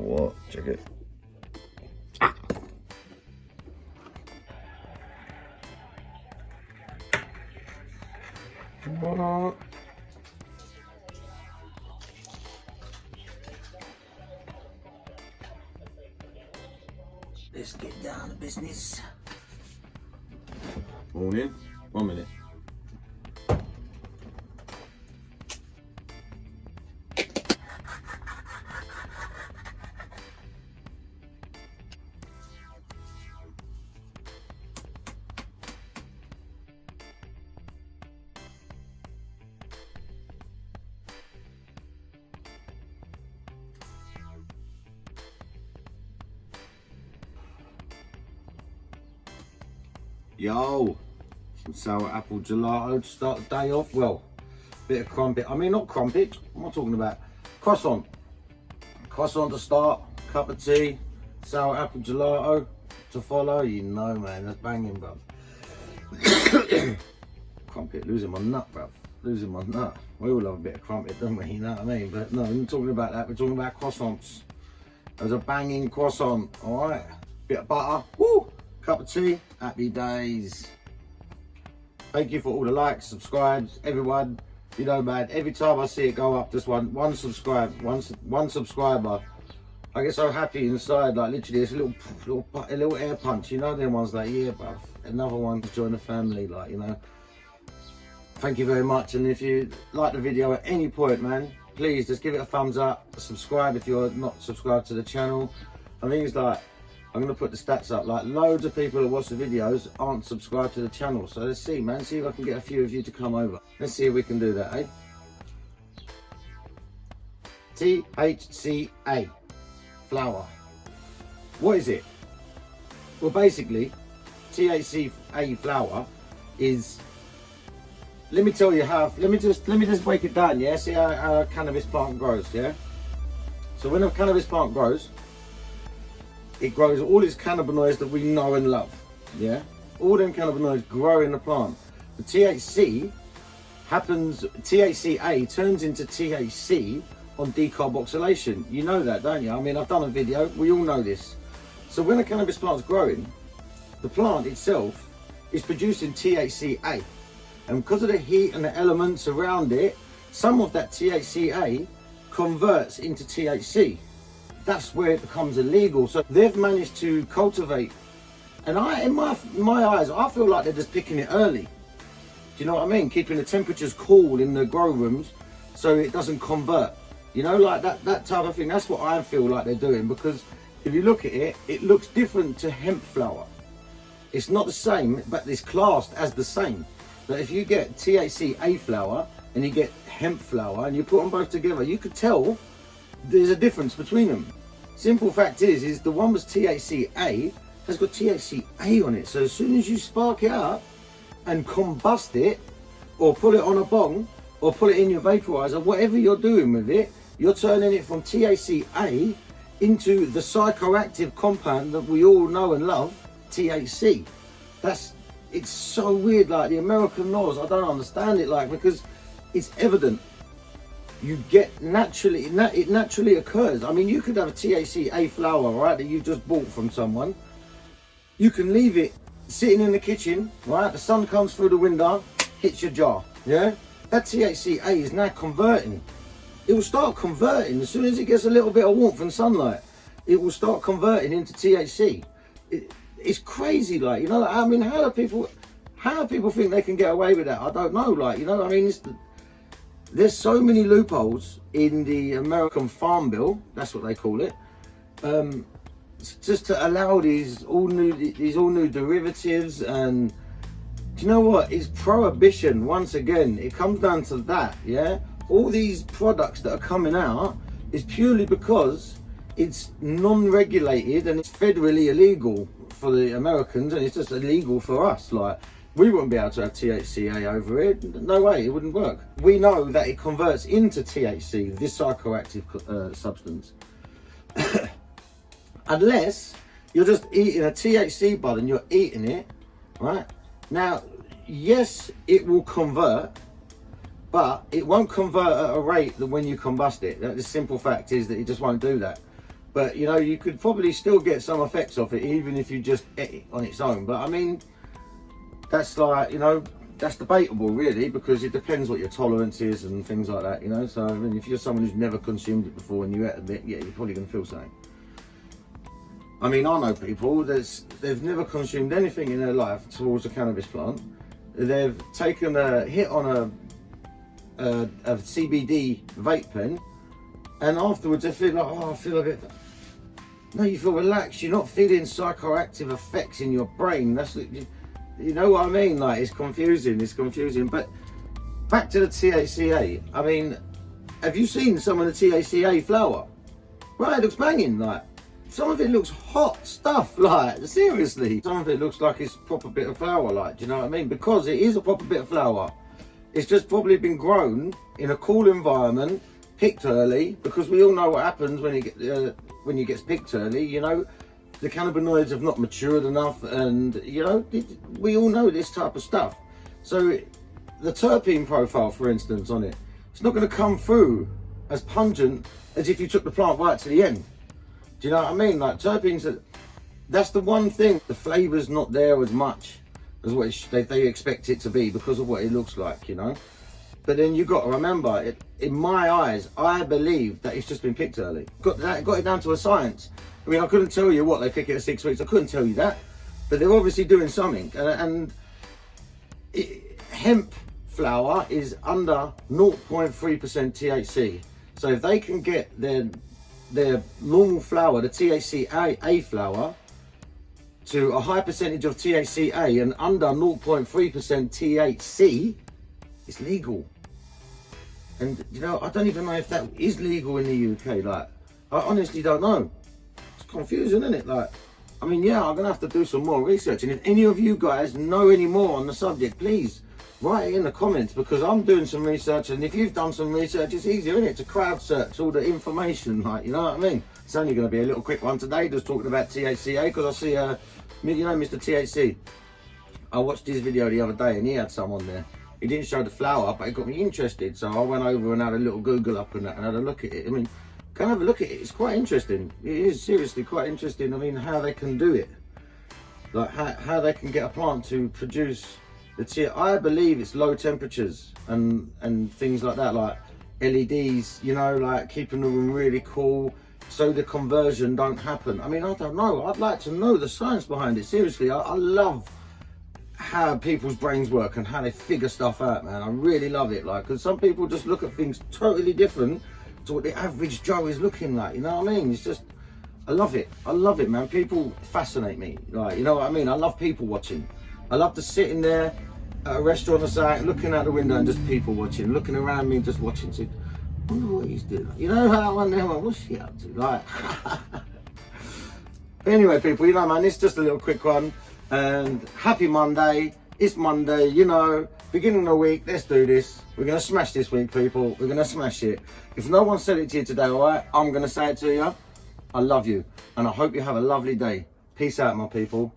what? Check it. What? Let's get down to business. Morning. 1 minute. Yo, some sour apple gelato to start the day off. Well, bit of crumpet. I mean, not crumpet. What am I talking about? Croissant. Croissant to start. Cup of tea. Sour apple gelato to follow. You know, man, that's banging, bruv. Crumpet, losing my nut, bruv. Losing my nut. We all love a bit of crumpet, don't we? You know what I mean? But no, we're not talking about that. We're talking about croissants. There's a banging croissant, all right? Bit of butter. Woo! Cup of tea, happy days. Thank you for all the likes, subscribes, everyone. You know, man, every time I see it go up, just one subscriber, I get so happy inside. Like literally, it's a little air punch. You know, them ones like, yeah, bruv, another one to join the family. Like, you know, thank you very much. And if you like the video at any point, man, please just give it a thumbs up. Subscribe if you're not subscribed to the channel. I think it's like, I'm going to put the stats up, like loads of people that watch the videos aren't subscribed to the channel. So let's see, man, see if I can get a few of you to come over. Let's see if we can do that, eh? THC-A flower. What is it? Well, basically, THC-A flower is, let me tell you how, let me just break it down, yeah? See how a cannabis plant grows, yeah? So when a cannabis plant grows, it grows all its cannabinoids that we know and love, yeah? All them cannabinoids grow in the plant. The THC happens, THC-A turns into THC on decarboxylation. You know that, don't you? I mean, I've done a video, we all know this. So when a cannabis plant's growing, the plant itself is producing THC-A. And because of the heat and the elements around it, some of that THC-A converts into THC. That's where it becomes illegal. So they've managed to cultivate, and in my eyes, I feel like they're just picking it early. Do you know what I mean? Keeping the temperatures cool in the grow rooms so it doesn't convert. You know, like that type of thing. That's what I feel like they're doing, because if you look at it, it looks different to hemp flower. It's not the same, but it's classed as the same. But if you get THC-A flower and you get hemp flower and you put them both together, you could tell there's a difference between them. Simple fact is the one was THC-A has got THC-A on it. So as soon as you spark it up and combust it, or put it on a bong, or put it in your vaporizer, whatever you're doing with it, you're turning it from THC-A into the psychoactive compound that we all know and love, THC. It's so weird, like the American laws, I don't understand it, like, because it's evident. You get it naturally occurs. I mean, you could have a THC-A flower, right, that you just bought from someone. You can leave it sitting in the kitchen, right? The sun comes through the window, hits your jar, yeah? That THC-A is now converting. It will start converting as soon as it gets a little bit of warmth and sunlight. It will start converting into THC. It's crazy, like, you know. I mean, how do people think they can get away with that? I don't know, like, you know. I mean, there's so many loopholes in the American Farm Bill, that's what they call it, just to allow these all new derivatives. And do you know what? It's prohibition once again. It comes down to that, yeah. All these products that are coming out is purely because it's non-regulated and it's federally illegal for the Americans, and it's just illegal for us. Like, we wouldn't be able to have THC-A over it. No way, it wouldn't work. We know that it converts into THC, this psychoactive substance. Unless you're just eating a THC bud and you're eating it, right? Now, yes, it will convert, but it won't convert at a rate that when you combust it. The simple fact is that it just won't do that. But you know, you could probably still get some effects off it, even if you just ate it on its own. But I mean, that's like, you know, that's debatable really, because it depends what your tolerance is and things like that, you know. So I mean, if you're someone who's never consumed it before and you ate a bit, yeah, you're probably gonna feel something. I mean, I know people they've never consumed anything in their life towards a cannabis plant. They've taken a hit on a CBD vape pen, and afterwards they feel like, oh, I feel a bit. No, you feel relaxed. You're not feeling psychoactive effects in your brain. That's, you know what I mean? Like, it's confusing. It's confusing. But back to the THC-A. I mean, have you seen some of the THC-A flower? Right, it looks banging. Like, some of it looks hot stuff. Like, seriously. Some of it looks like it's a proper bit of flower. Like, do you know what I mean? Because it is a proper bit of flower. It's just probably been grown in a cool environment, picked early, because we all know what happens when you get picked early. You know, the cannabinoids have not matured enough, and you know, we all know this type of stuff. So the terpene profile, for instance, on it, it's not going to come through as pungent as if you took the plant right to the end. Do you know what I mean? Like, terpenes, that's the one thing, the flavour's not there as much as what they expect it to be, because of what it looks like, you know. But then you got to remember, in my eyes, I believe that it's just been picked early. Got it down to a science. I mean, I couldn't tell you what they pick it at 6 weeks. I couldn't tell you that, but they're obviously doing something. Hemp flower is under 0.3% THC. So if they can get their normal flower, the THC-A flower, to a high percentage of THC-A and under 0.3% THC, it's legal. And you know, I don't even know if that is legal in the UK. Like, I honestly don't know. It's confusing, isn't it? Like, I mean, yeah, I'm gonna have to do some more research. And if any of you guys know any more on the subject, please write it in the comments, because I'm doing some research. And if you've done some research, it's easier, isn't it, to crowd search all the information. Like, you know what I mean? It's only gonna be a little quick one today, just talking about THC-A, because I see, you know, Mr. THC. I watched his video the other day, and he had some on there. He didn't show the flower, but it got me interested. So I went over and had a little Google up and that, and had a look at it. I mean, go and have a look at it. It's quite interesting. It is seriously quite interesting. I mean, how they can do it. Like, how they can get a plant to produce the THC. I believe it's low temperatures and things like that, like LEDs, you know, like keeping the room really cool so the conversion don't happen. I mean, I don't know. I'd like to know the science behind it. Seriously, I love how people's brains work and how they figure stuff out, man. I really love it. Like, because some people just look at things totally different to what the average Joe is looking like, you know what I mean? It's just, I love it. I love it, man. People fascinate me. Like, you know what I mean? I love people watching. I love to sit in there at a restaurant or something, looking out the window and just people watching, looking around me, just watching. So, I wonder what he's doing. You know how I wonder, what's she up to? Like, anyway, people, you know, man, it's just a little quick one. And happy Monday. It's Monday, you know, beginning of the week. Let's do this. We're gonna smash this week, people. We're gonna smash it. If no one said it to you today, all right, I'm gonna say it to you. I love you, and I hope you have a lovely day. Peace out, my people.